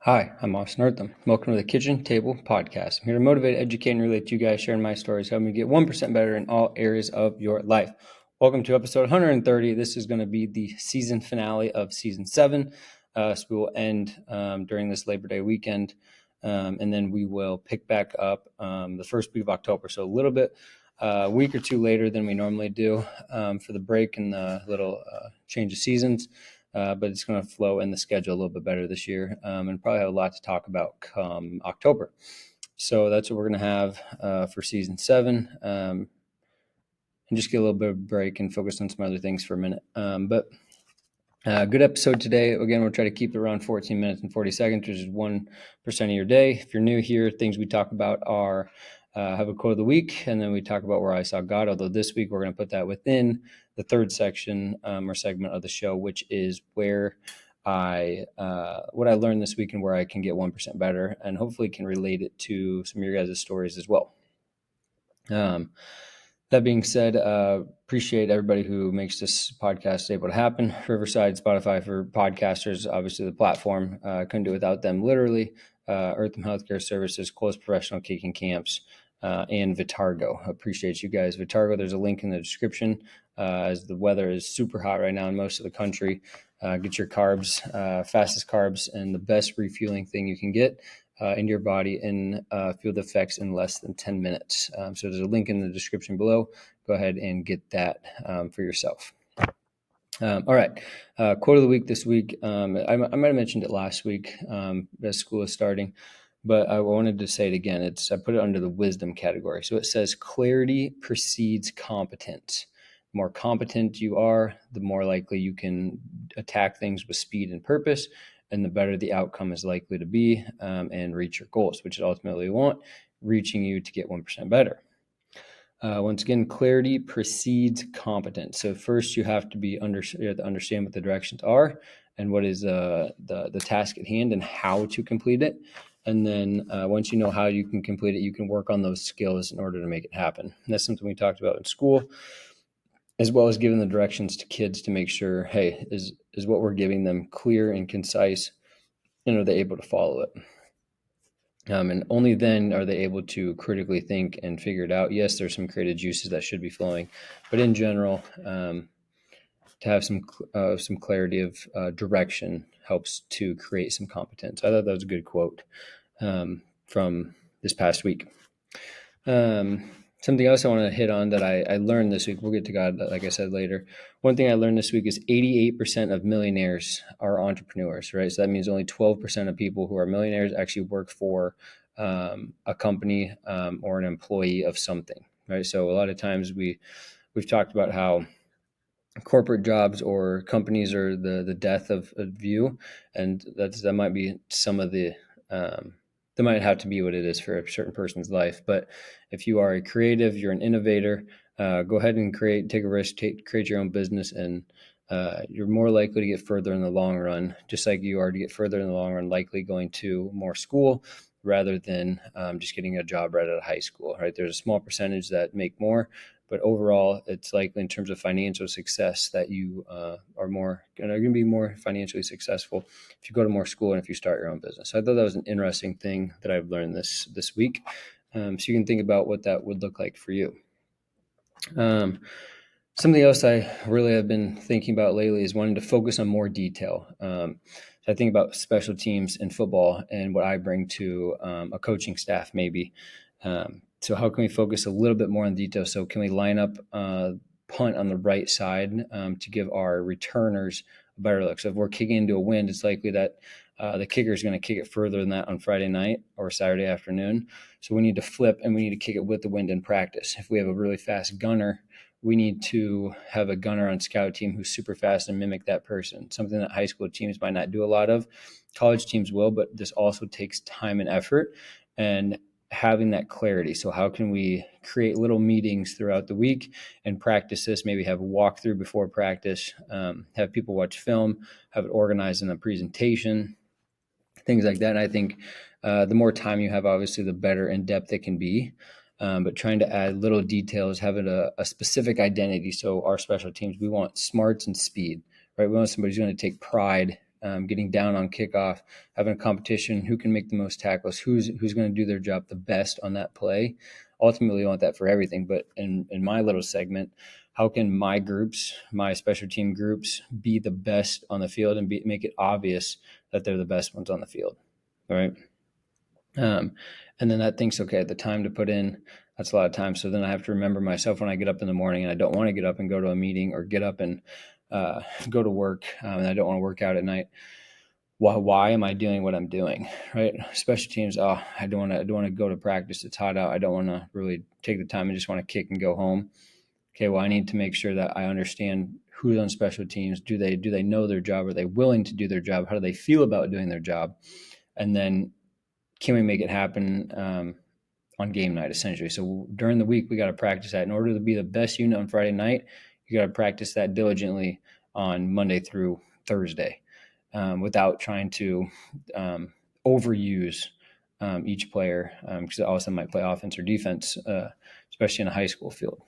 Hi, I'm Austin Eartham. Welcome to the Kitchen Table Podcast. I'm here to motivate, educate, and relate to you guys, sharing my stories, helping you get 1% better in all areas of your life. Welcome to episode 130. This is going to be the season finale of season 7. So we will end during this Labor Day weekend, and then we will pick back up the first week of October. So a little bit, a week or two later than we normally do for the break and the little change of seasons. But it's going to flow in the schedule a little bit better this year, and probably have a lot to talk about come October. So that's what we're going to have for season 7, and just get a little bit of a break and focus on some other things for a minute. But good episode today. Again, we'll try to keep it around 14 minutes and 40 seconds, which is 1% of your day. If you're new here, things we talk about are have a quote of the week, and then we talk about where I saw God, although this week we're going to put that within the third section or segment of the show, which is where what I learned this week and where I can get 1% better, and hopefully can relate it to some of your guys' stories as well. That being said, appreciate everybody who makes this podcast able to happen. Riverside, Spotify for podcasters, obviously the platform. Couldn't do without them, literally. Eartham Healthcare Services, Close Professional Caking Camps, and Vitargo. Appreciate you guys. Vitargo, there's a link in the description. As the weather is super hot right now in most of the country, get your carbs, fastest carbs, and the best refueling thing you can get into your body and feel the effects in less than 10 minutes. So there's a link in the description below. Go ahead and get that for yourself. All right. Quote of the week this week. I might have mentioned it last week as school is starting, but I wanted to say it again. I put it under the wisdom category. So it says clarity precedes competence. The more competent you are, the more likely you can attack things with speed and purpose, and the better the outcome is likely to be and reach your goals, which is ultimately we want, reaching you to get 1% better. Once again, clarity precedes competence. So first, you have to understand what the directions are and what is the task at hand and how to complete it. And then once you know how you can complete it, you can work on those skills in order to make it happen. And that's something we talked about in school, as well as giving the directions to kids to make sure, hey, is what we're giving them clear and concise, and are they able to follow it? And only then are they able to critically think and figure it out. Yes, there's some creative juices that should be flowing, but in general, to have some clarity of direction helps to create some competence. I thought that was a good quote from this past week. Something else I want to hit on that I learned this week, we'll get to God, like I said, later. One thing I learned this week is 88% of millionaires are entrepreneurs, right? So that means only 12% of people who are millionaires actually work for a company or an employee of something, right? So a lot of times we've talked about how corporate jobs or companies are the death of you, and that might be some of the that might have to be what it is for a certain person's life. But if you are a creative, you're an innovator, go ahead and take a risk, create your own business, and you're more likely to get further in the long run, just like you are to get further in the long run, likely going to more school rather than just getting a job right out of high school, right? There's a small percentage that make more, but overall, it's likely in terms of financial success that you are going to be more financially successful if you go to more school and if you start your own business. So I thought that was an interesting thing that I've learned this week. So you can think about what that would look like for you. Something else I really have been thinking about lately is wanting to focus on more detail. So I think about special teams in football and what I bring to a coaching staff maybe. So how can we focus a little bit more on detail? So can we line up punt on the right side to give our returners a better look? So if we're kicking into a wind, it's likely that the kicker is going to kick it further than that on Friday night or Saturday afternoon. So we need to flip and we need to kick it with the wind in practice. If we have a really fast gunner, we need to have a gunner on scout team who's super fast and mimic that person, something that high school teams might not do a lot of. College teams will, but this also takes time and effort and having that clarity. So how can we create little meetings throughout the week and practice this, maybe have a walkthrough before practice, have people watch film, have it organized in a presentation, things like that. And I think the more time you have, obviously, the better in depth it can be. But trying to add little details, having a specific identity. So our special teams, we want smarts and speed, right? We want somebody who's going to take pride getting down on kickoff, having a competition, who can make the most tackles, who's going to do their job the best on that play. Ultimately, we want that for everything. But in my little segment, how can my groups, my special team groups, be the best on the field and make it obvious that they're the best ones on the field, right? And then that thinks, okay, the time to put in, that's a lot of time. So then I have to remember myself when I get up in the morning and I don't want to get up and go to a meeting or get up and go to work, and I don't want to work out at night. Why am I doing what I'm doing, right? Special teams, I don't want to go to practice. It's hot out. I don't want to really take the time and just want to kick and go home. Okay, well, I need to make sure that I understand who's on special teams. Do they know their job? Are they willing to do their job? How do they feel about doing their job? And then can we make it happen on game night, essentially? So during the week, we got to practice that. In order to be the best unit on Friday night, you got to practice that diligently on Monday through Thursday, without trying to overuse each player, because all of a sudden might play offense or defense, especially in a high school field.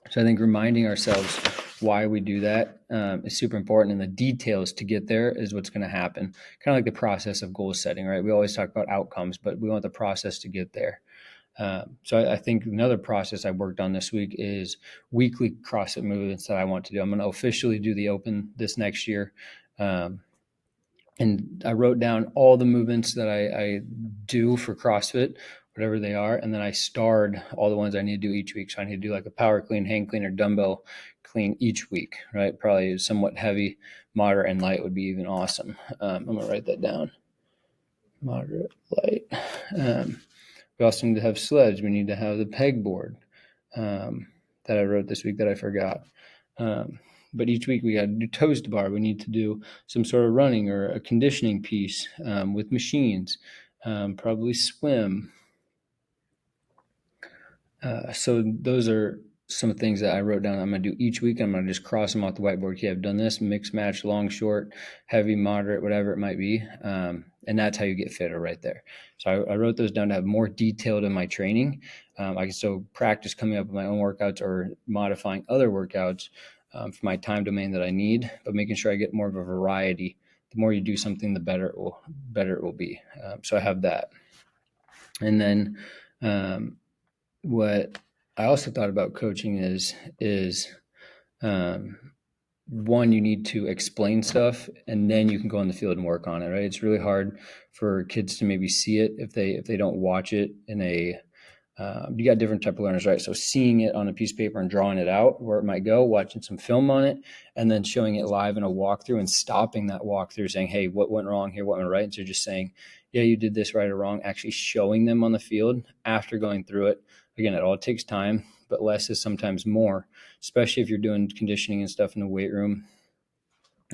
So I think reminding ourselves why we do that is super important, and the details to get there is what's going to happen. Kind of like the process of goal setting, right? We always talk about outcomes, but we want the process to get there. So I think another process I worked on this week is weekly CrossFit movements that I want to do. I'm going to officially do the Open this next year. And I wrote down all the movements that I do for CrossFit, whatever they are. And then I starred all the ones I need to do each week. So I need to do like a power clean, hang clean, or dumbbell clean each week, right? Probably somewhat heavy, moderate, and light would be even awesome. I'm going to write that down. Moderate, light. We also need to have sleds. We need to have the pegboard that I wrote this week that I forgot. But each week we got to do toes to bar. We need to do some sort of running or a conditioning piece with machines, probably swim. So those are some things that I wrote down I'm going to do each week. I'm going to just cross them off the whiteboard. Okay, I've done this, mix, match, long, short, heavy, moderate, whatever it might be. And that's how you get fitter right there. So I wrote those down to have more detailed in my training. I can still practice coming up with my own workouts or modifying other workouts for my time domain that I need, but making sure I get more of a variety. The more you do something, the better it will be. So I have that. And then what I also thought about coaching is one, you need to explain stuff and then you can go on the field and work on it, right? It's really hard for kids to maybe see it if they don't watch it in a you got different type of learners, right? So seeing it on a piece of paper and drawing it out where it might go, watching some film on it, and then showing it live in a walkthrough and stopping that walkthrough saying, hey, what went wrong here? What went right? And so just saying, yeah, you did this right or wrong, actually showing them on the field after going through it. Again, it all takes time, but less is sometimes more, especially if you're doing conditioning and stuff in the weight room.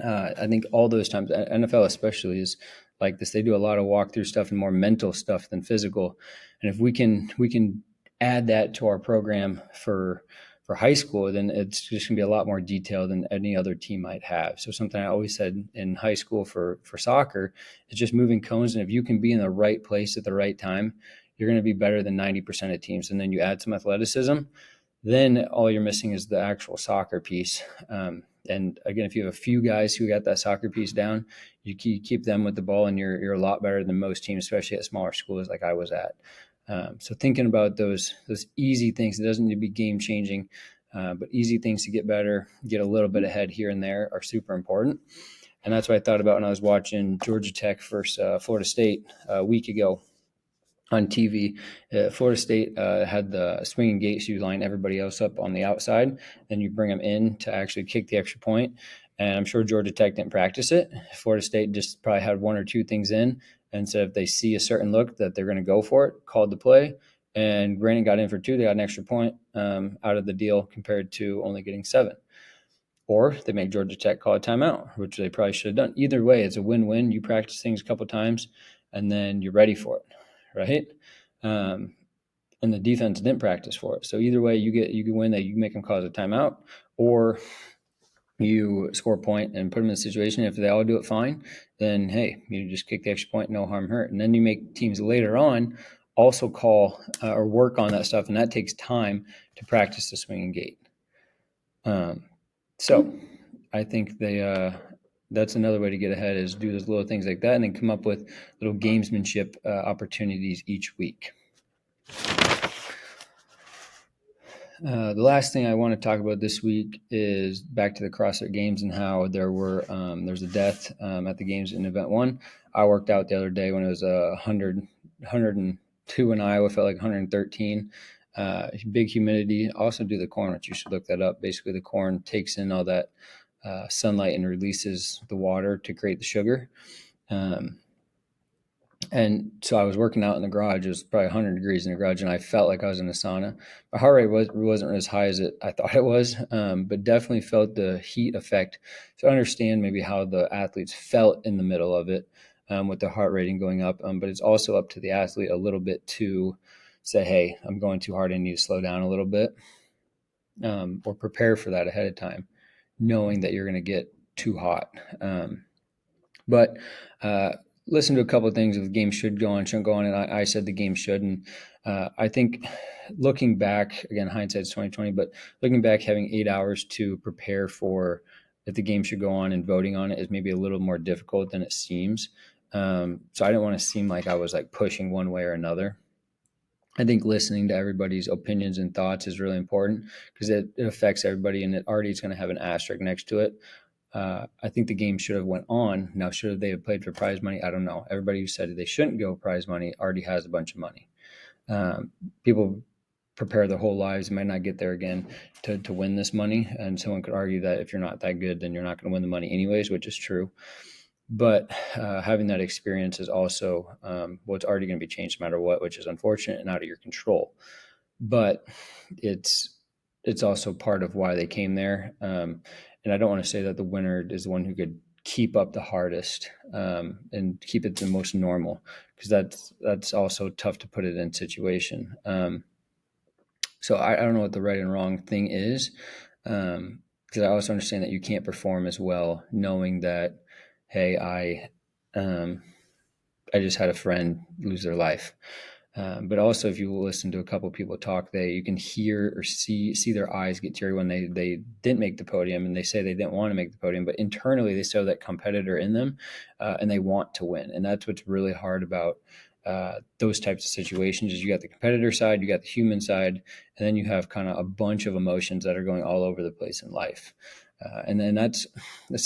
I think all those times, NFL especially, is like this. They do a lot of walkthrough stuff and more mental stuff than physical. And if we can add that to our program for high school, then it's just going to be a lot more detailed than any other team might have. So something I always said in high school for soccer is just moving cones. And if you can be in the right place at the right time, you're going to be better than 90% of teams. And then you add some athleticism, then all you're missing is the actual soccer piece. And again, if you have a few guys who got that soccer piece down, you keep them with the ball, and you're a lot better than most teams, especially at smaller schools like I was at. So thinking about those easy things, it doesn't need to be game changing, but easy things to get better, get a little bit ahead here and there are super important. And that's what I thought about when I was watching Georgia Tech versus Florida State a week ago on TV. Florida State had the swinging gate, so you line everybody else up on the outside, then you bring them in to actually kick the extra point. And I'm sure Georgia Tech didn't practice it. Florida State just probably had one or two things in, and so if they see a certain look that they're going to go for it, called the play. And Brandon got in for 2. They got an extra point out of the deal compared to only getting 7. Or they make Georgia Tech call a timeout, which they probably should have done. Either way, it's a win-win. You practice things a couple times, and then you're ready for it. Right. And the defense didn't practice for it. So either way, you can win that. You make them cause a timeout, or you score a point and put them in a situation. If they all do it fine, then hey, you just kick the extra point, no harm hurt. And then you make teams later on also call or work on that stuff, and that takes time to practice the swinging gate. So I think that's another way to get ahead, is do those little things like that and then come up with little gamesmanship opportunities each week. The last thing I want to talk about this week is back to the CrossFit Games and how there's a death at the games in event 1. I worked out the other day when it was 102 in Iowa, felt like 113. Big humidity. Also do the corn, which you should look that up. Basically, the corn takes in all that sunlight and releases the water to create the sugar. And so I was working out in the garage. It was probably 100 degrees in the garage, and I felt like I was in a sauna. My heart rate wasn't as high as I thought it was, but definitely felt the heat effect. So I understand maybe how the athletes felt in the middle of it with their heart rating going up. But it's also up to the athlete a little bit to say, hey, I'm going too hard. I need to slow down a little bit, or prepare for that ahead of time, knowing that you're going to get too hot. But listen to a couple of things of the game should go on, shouldn't go on, and I said the game should. And I think looking back, again, hindsight's 2020, but looking back, having 8 hours to prepare for if the game should go on and voting on it is maybe a little more difficult than it seems. So I didn't want to seem like I was like pushing one way or another. I think listening to everybody's opinions and thoughts is really important because it affects everybody, and it already is going to have an asterisk next to it. I think the game should have went on. Now, should they have played for prize money? I don't know. Everybody who said they shouldn't go prize money already has a bunch of money. People prepare their whole lives, might not get there again to win this money. And someone could argue that if you're not that good, then you're not going to win the money anyways, which is true. But having that experience is also what's already going to be changed no matter what, which is unfortunate and out of your control. But it's also part of why they came there. And I don't want to say that the winner is the one who could keep up the hardest and keep it the most normal, because that's also tough to put it in situation. So I don't know what the right and wrong thing is, because I also understand that you can't perform as well knowing that, hey, I just had a friend lose their life. But also, if you listen to a couple of people talk, you can hear or see their eyes get teary when they didn't make the podium, and they say they didn't want to make the podium, but internally they still have that competitor in them, and they want to win. And that's what's really hard about those types of situations. Is you got the competitor side, you got the human side, and then you have kind of a bunch of emotions that are going all over the place in life. And then that's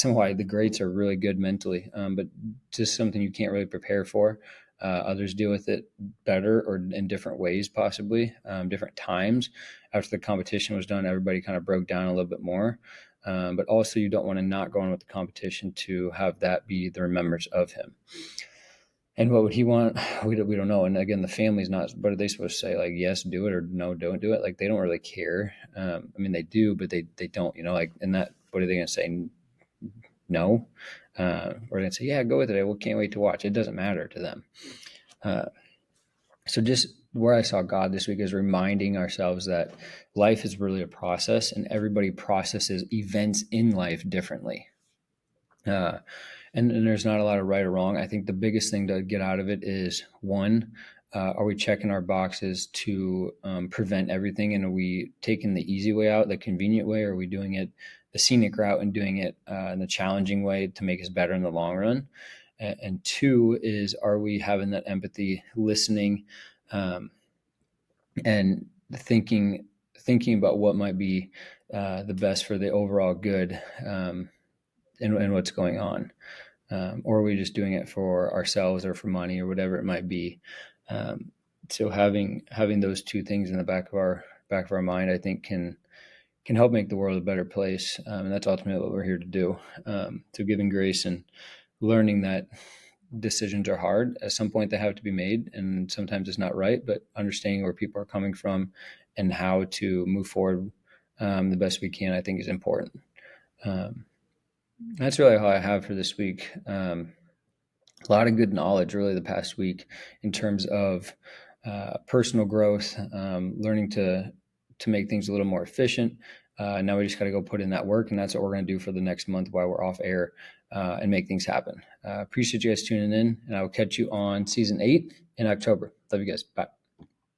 why the greats are really good mentally, but just something you can't really prepare for. Others deal with it better or in different ways, possibly different times. After the competition was done, everybody kind of broke down a little bit more. But also, you don't want to not go on with the competition to have that be the remembrance of him. And what would he want? We don't know. And again, the family's not, what are they supposed to say? Like, yes, do it, or no, don't do it. Like, they don't really care. I mean, they do, but they don't, like, and that, what are they going to say? No? Or they're going to say, yeah, go with it. Well, can't wait to watch. It doesn't matter to them. So just where I saw God this week is reminding ourselves that life is really a process, and everybody processes events in life differently. And there's not a lot of right or wrong. I think the biggest thing to get out of it is, one, are we checking our boxes to prevent everything? And are we taking the easy way out, the convenient way? Or are we doing it the scenic route and doing it in the challenging way to make us better in the long run? And two is, are we having that empathy, listening, and thinking about what might be the best for the overall good and what's going on? Or are we just doing it for ourselves or for money or whatever it might be? So having those two things in the back of our mind, I think can help make the world a better place. And that's ultimately what we're here to do. So giving grace and learning that decisions are hard. At some point they have to be made, and sometimes it's not right, but understanding where people are coming from and how to move forward the best we can, I think, is important. That's really all I have for this week. A lot of good knowledge really the past week in terms of personal growth, learning to make things a little more efficient. Now we just got to go put in that work, and that's what we're going to do for the next month while we're off air and make things happen. Appreciate you guys tuning in, and I will catch you on season 8 in October. Love you guys. Bye.